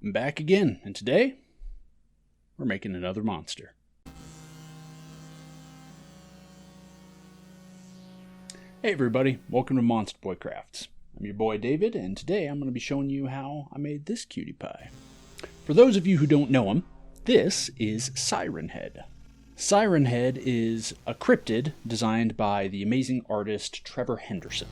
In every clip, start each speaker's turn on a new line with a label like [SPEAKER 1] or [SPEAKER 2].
[SPEAKER 1] I'm back again, and today, we're making another monster. Hey everybody, welcome to Monster Boy Crafts. I'm your boy David, and today I'm going to be showing you how I made this cutie pie. For those of you who don't know him, this is Siren Head. Siren Head is a cryptid designed by the amazing artist Trevor Henderson.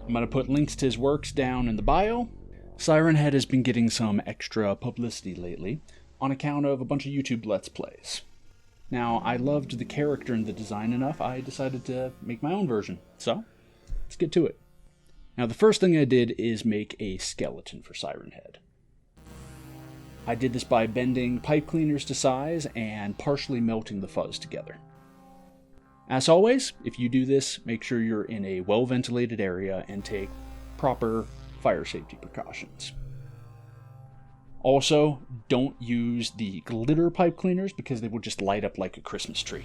[SPEAKER 1] I'm going to put links to his works down in the bio. Siren Head has been getting some extra publicity lately on account of a bunch of YouTube Let's Plays. Now, I loved the character and the design enough, I decided to make my own version. So, let's get to it. Now, the first thing I did is make a skeleton for Siren Head. I did this by bending pipe cleaners to size and partially melting the fuzz together. As always, if you do this, make sure you're in a well-ventilated area and take proper fire safety precautions. Also, don't use the glitter pipe cleaners because they will just light up like a Christmas tree.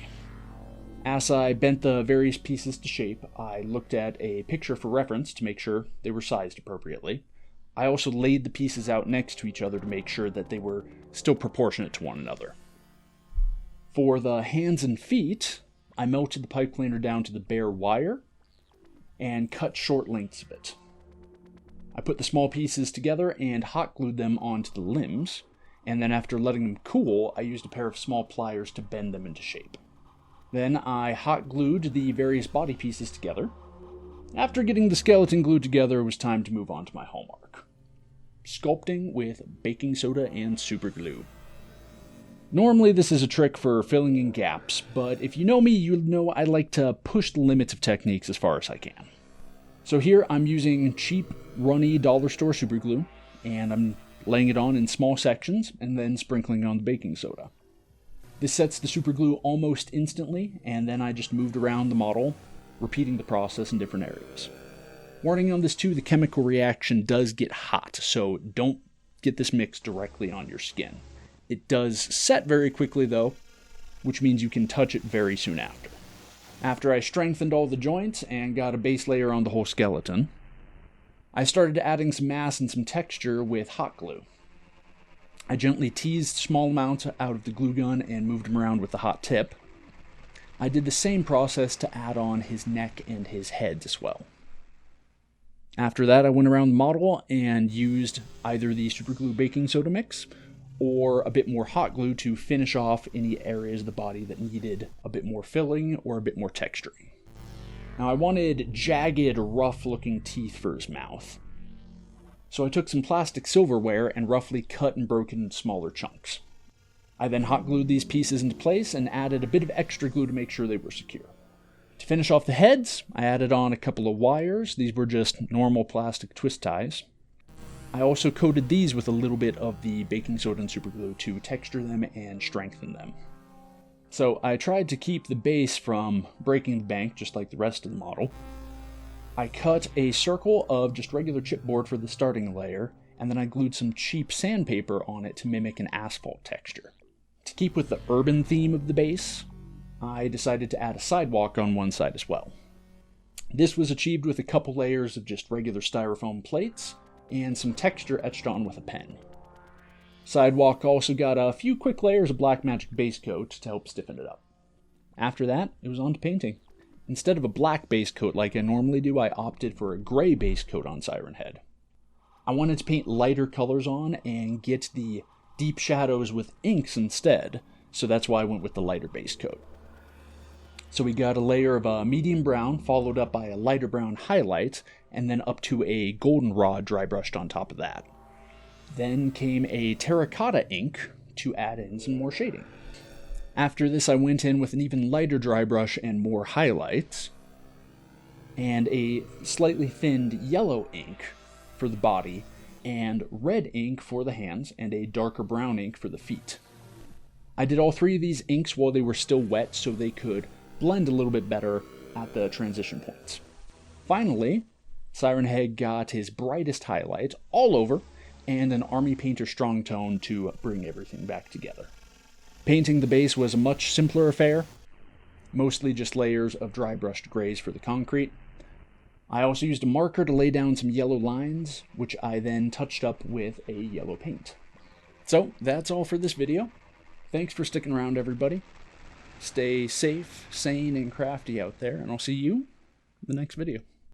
[SPEAKER 1] As I bent the various pieces to shape, I looked at a picture for reference to make sure they were sized appropriately. I also laid the pieces out next to each other to make sure that they were still proportionate to one another. For the hands and feet, I melted the pipe cleaner down to the bare wire and cut short lengths of it. I put the small pieces together and hot glued them onto the limbs, and then after letting them cool, I used a pair of small pliers to bend them into shape. Then I hot glued the various body pieces together. After getting the skeleton glued together, it was time to move on to my hallmark: sculpting with baking soda and super glue. Normally this is a trick for filling in gaps, but if you know me, you know I like to push the limits of techniques as far as I can. So here I'm using cheap, runny dollar store super glue, and I'm laying it on in small sections and then sprinkling on the baking soda. This sets the super glue almost instantly, and then I just moved around the model, repeating the process in different areas. Warning on this too, the chemical reaction does get hot, so don't get this mix directly on your skin. It does set very quickly though, which means you can touch it very soon after. After I strengthened all the joints and got a base layer on the whole skeleton, I started adding some mass and some texture with hot glue. I gently teased small amounts out of the glue gun and moved them around with the hot tip. I did the same process to add on his neck and his heads as well. After that, I went around the model and used either the super glue baking soda mix or a bit more hot glue to finish off any areas of the body that needed a bit more filling or a bit more texturing. Now I wanted jagged, rough-looking teeth for his mouth. So I took some plastic silverware and roughly cut and broke it into smaller chunks. I then hot glued these pieces into place and added a bit of extra glue to make sure they were secure. To finish off the heads, I added on a couple of wires. These were just normal plastic twist ties. I also coated these with a little bit of the baking soda and super glue to texture them and strengthen them. So I tried to keep the base from breaking the bank just like the rest of the model. I cut a circle of just regular chipboard for the starting layer, and then I glued some cheap sandpaper on it to mimic an asphalt texture. To keep with the urban theme of the base, I decided to add a sidewalk on one side as well. This was achieved with a couple layers of just regular styrofoam plates and some texture etched on with a pen. Sidewalk also got a few quick layers of black magic base coat to help stiffen it up. After that, it was on to painting. Instead of a black base coat like I normally do, I opted for a gray base coat on Siren Head. I wanted to paint lighter colors on and get the deep shadows with inks instead, so that's why I went with the lighter base coat. So we got a layer of a medium brown, followed up by a lighter brown highlight, and then up to a goldenrod dry brushed on top of that. Then came a terracotta ink to add in some more shading. After this, I went in with an even lighter dry brush and more highlights, and a slightly thinned yellow ink for the body, and red ink for the hands, and a darker brown ink for the feet. I did all three of these inks while they were still wet so they could blend a little bit better at the transition points. Finally, Siren Head got his brightest highlight all over and an Army Painter strong tone to bring everything back together. Painting the base was a much simpler affair, mostly just layers of dry brushed grays for the concrete. I also used a marker to lay down some yellow lines, which I then touched up with a yellow paint. So that's all for this video. Thanks for sticking around, everybody. Stay safe, sane, and crafty out there, and I'll see you in the next video.